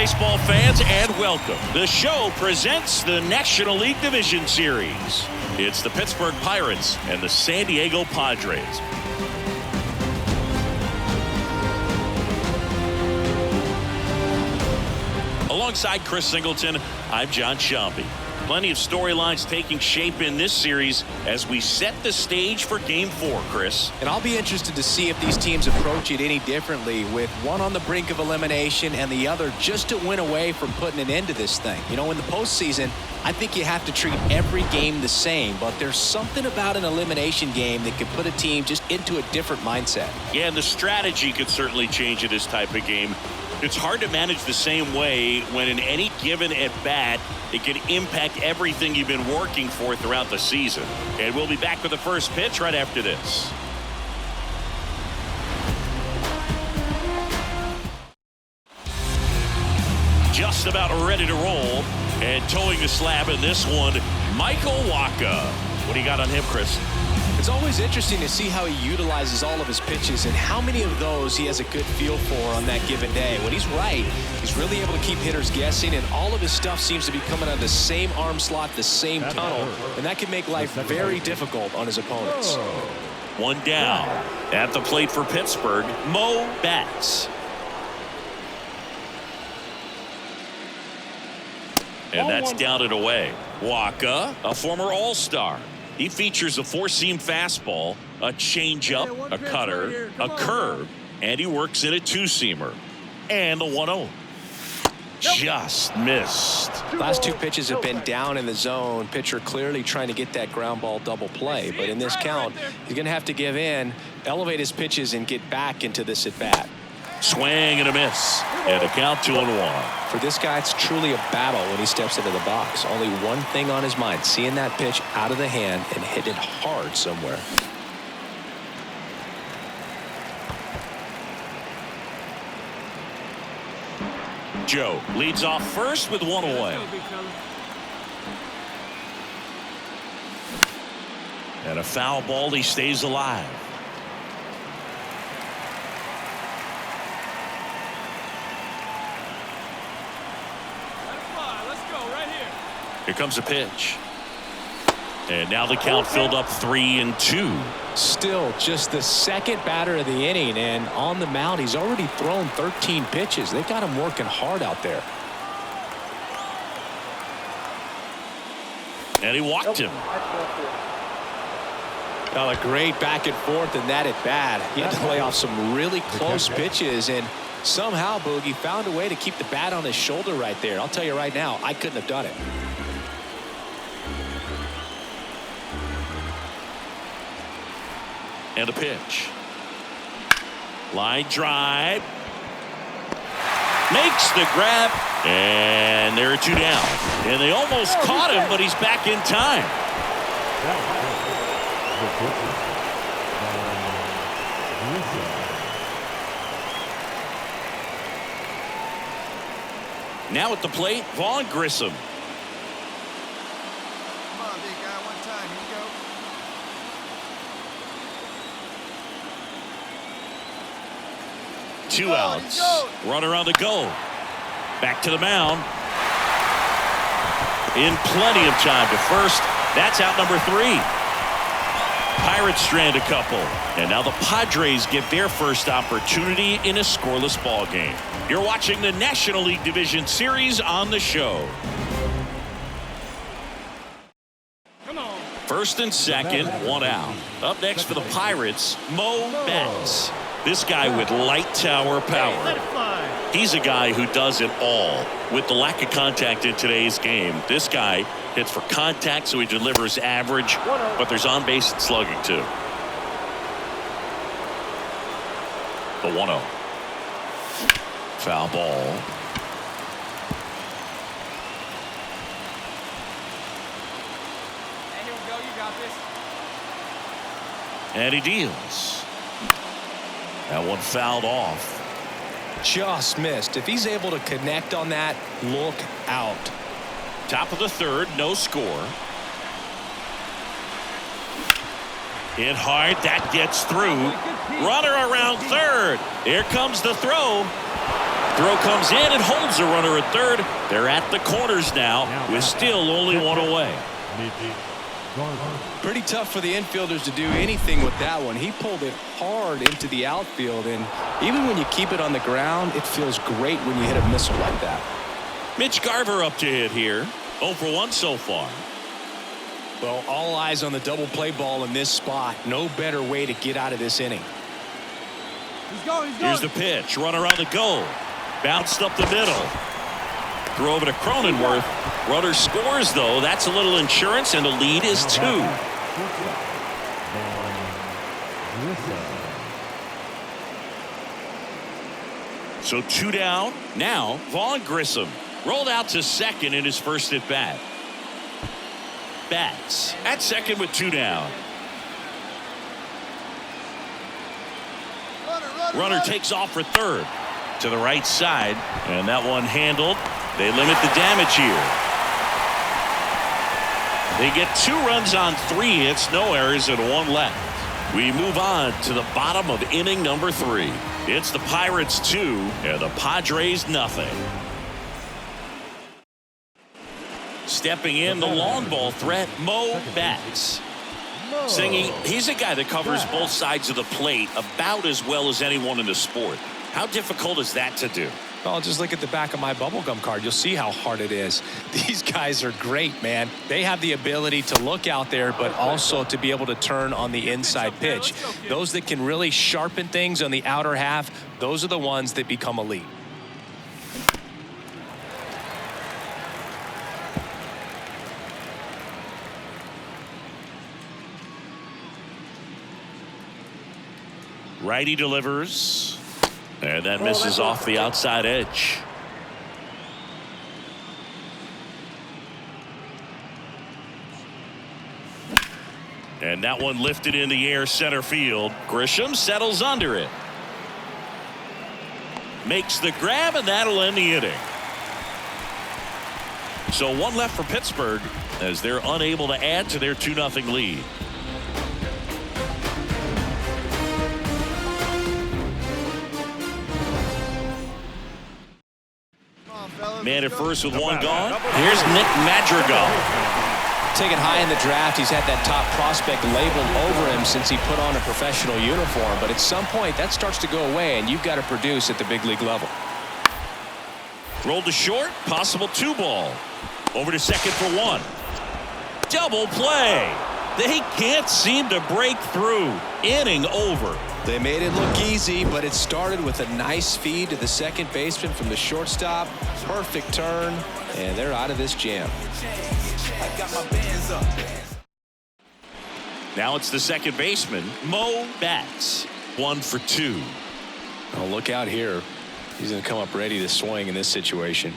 baseball fans, and welcome. The show presents the National League Division Series. It's the Pittsburgh Pirates and the San Diego Padres. Alongside Chris Singleton, I'm John Shambi. Plenty of storylines taking shape in this series as we set the stage for Game 4, Chris. And I'll be interested to see if these teams approach it any differently, with one on the brink of elimination and the other just to win away from putting an end to this thing. You know, in the postseason, I think you have to treat every game the same, but there's something about an elimination game that could put a team just into a different mindset. Yeah, and the strategy could certainly change in this type of game. It's hard to manage the same way when in any given at-bat, it can impact everything you've been working for throughout the season. And we'll be back with the first pitch right after this. Just about ready to roll, and towing the slab in this one, Michael Wacha. What do you got on him, Chris? It's always interesting to see how he utilizes all of his pitches and how many of those he has a good feel for on that given day. When he's right, he's really able to keep hitters guessing, and all of his stuff seems to be coming out of the same arm slot, the same tunnel, and that can make life very difficult on his opponents. One down. At the plate for Pittsburgh, Mo Batts. And that's down and away. Wacha, a former All-Star. He features a four-seam fastball, a changeup, a cutter, a curve, and he works in a two-seamer. And the 1-0. Just missed. Last two pitches have been down in the zone. Pitcher clearly trying to get that ground ball double play. But in this count, he's going to have to give in, elevate his pitches, and get back into this at-bat. Swing and a miss. And a count 2-1. For this guy, it's truly a battle when he steps into the box. Only one thing on his mind, seeing that pitch out of the hand and hit it hard somewhere. Joe leads off first with one away. And a foul ball, he stays alive. Here comes a pitch. And now the count filled up 3-2. Still just the second batter of the inning, and on the mound he's already thrown 13 pitches. They got him working hard out there. And he walked him. Well, a great back and forth in that at bat. He had to lay off some really close pitches, and somehow Boogie found a way to keep the bat on his shoulder right there. I'll tell you right now, I couldn't have done it. And a pitch. Line drive. Makes the grab. And there are two down. And they almost caught him, but he's back in time. Now at the plate, Vaughn Grissom. Come on, big guy, one time. Here you go. Two outs. Runner on the go. Back to the mound. In plenty of time to first. That's out number 3. Pirates strand a couple. And now the Padres get their first opportunity in a scoreless ball game. You're watching the National League Division Series on the show. First and second, one out. Up next for the Pirates, Mo Batts. This guy with light tower power. He's a guy who does it all. With the lack of contact in today's game, this guy hits for contact, so he delivers average, but there's on-base slugging too. The 1-0. Foul ball. And he deals. That one fouled off. Just missed. If he's able to connect on that, look out. Top of the third, no score. Hit hard, that gets through. Runner around third. Here comes the throw. Throw comes in and holds the runner at third. They're at the corners now with still only one away. Pretty tough for the infielders to do anything with that one. He pulled it hard into the outfield, and even when you keep it on the ground, it feels great when you hit a missile like that. Mitch Garver up to hit here. 0 for 1 so far. Well, all eyes on the double play ball in this spot. No better way to get out of this inning. He's going. Here's the pitch. Runner on the go. Bounced up the middle. Throw over to Cronenworth. Runner scores, though. That's a little insurance, and the lead is 2. So 2 down. Now, Vaughn Grissom rolled out to second in his first at bat. Batts at second with 2 down. Runner takes off for third. To the right side, and that one handled. They limit the damage here. They get 2 runs on 3 hits, no errors, and 1 left. We move on to the bottom of inning number 3. It's the Pirates 2 and the Padres nothing. Stepping in, the long ball threat, Mo Batts. Singing, he's a guy that covers both sides of the plate about as well as anyone in the sport. How difficult is that to do? Well, just look at the back of my bubblegum card. You'll see how hard it is. These guys are great, man. They have the ability to look out there, but also to be able to turn on the inside pitch. Those that can really sharpen things on the outer half, those are the ones that become elite. Righty delivers. And that misses off the outside edge. And that one lifted in the air center field. Grisham settles under it. Makes the grab, and that'll end the inning. So 1 left for Pittsburgh as they're unable to add to their 2-0 lead. Man at first with 1 gone. Here's Nick Madrigal. Taken high in the draft, he's had that top prospect labeled over him since he put on a professional uniform. But at some point, that starts to go away, and you've got to produce at the big league level. Rolled to short, possible 2 ball. Over to second for 1. Double play. They can't seem to break through. Inning over. They made it look easy, but it started with a nice feed to the second baseman from the shortstop. Perfect turn, and they're out of this jam. Now it's the second baseman, Mo Batts. 1 for 2. Oh, look out here. He's going to come up ready to swing in this situation.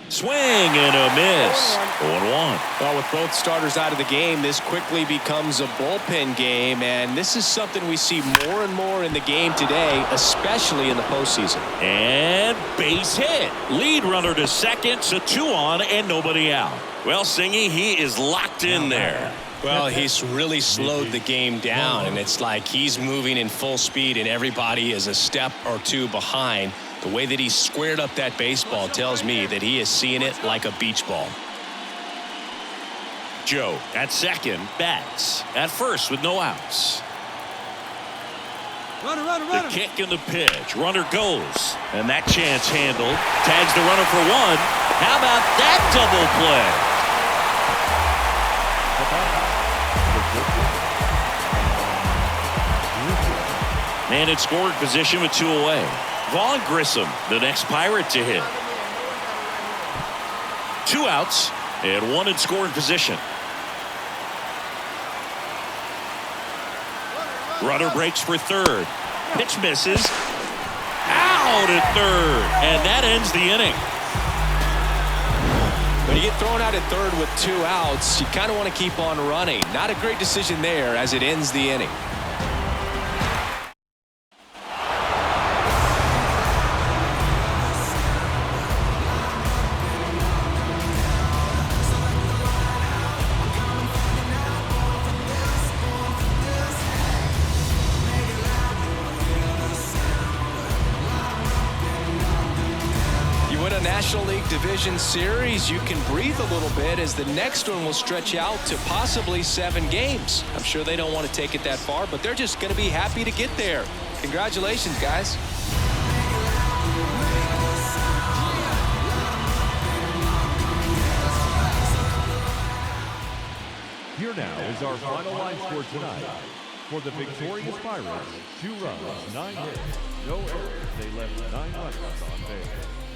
Swing and a miss. 0-1. Well, with both starters out of the game, this quickly becomes a bullpen game, and this is something we see more and more in the game today, especially in the postseason. And base hit. Lead runner to second, so 2 on and nobody out. Well, Singy, he is locked in there. Well, he's really slowed the game down, and it's like he's moving in full speed, and everybody is a step or 2 behind. The way that he squared up that baseball tells me that he is seeing it like a beach ball. Joe at second, Batts at first with no outs. Runner. The kick and the pitch. Runner goes. And that chance handled. Tags the runner for 1. How about that double play? Man in scoring position with 2 away. Vaughn Grissom, the next Pirate to hit. 2 outs and 1 in scoring position. Runner breaks for third. Pitch misses. Out at third. And that ends the inning. When you get thrown out at third with 2 outs, you kind of want to keep on running. Not a great decision there as it ends the inning. a National League Division Series, you can breathe a little bit as the next one will stretch out to possibly 7 games. I'm sure they don't want to take it that far, but they're just going to be happy to get there. Congratulations, guys. Here now is our final line score tonight. For the victorious Pirates, 2 runs, 9 hits, no errors. They left 9 runners on base.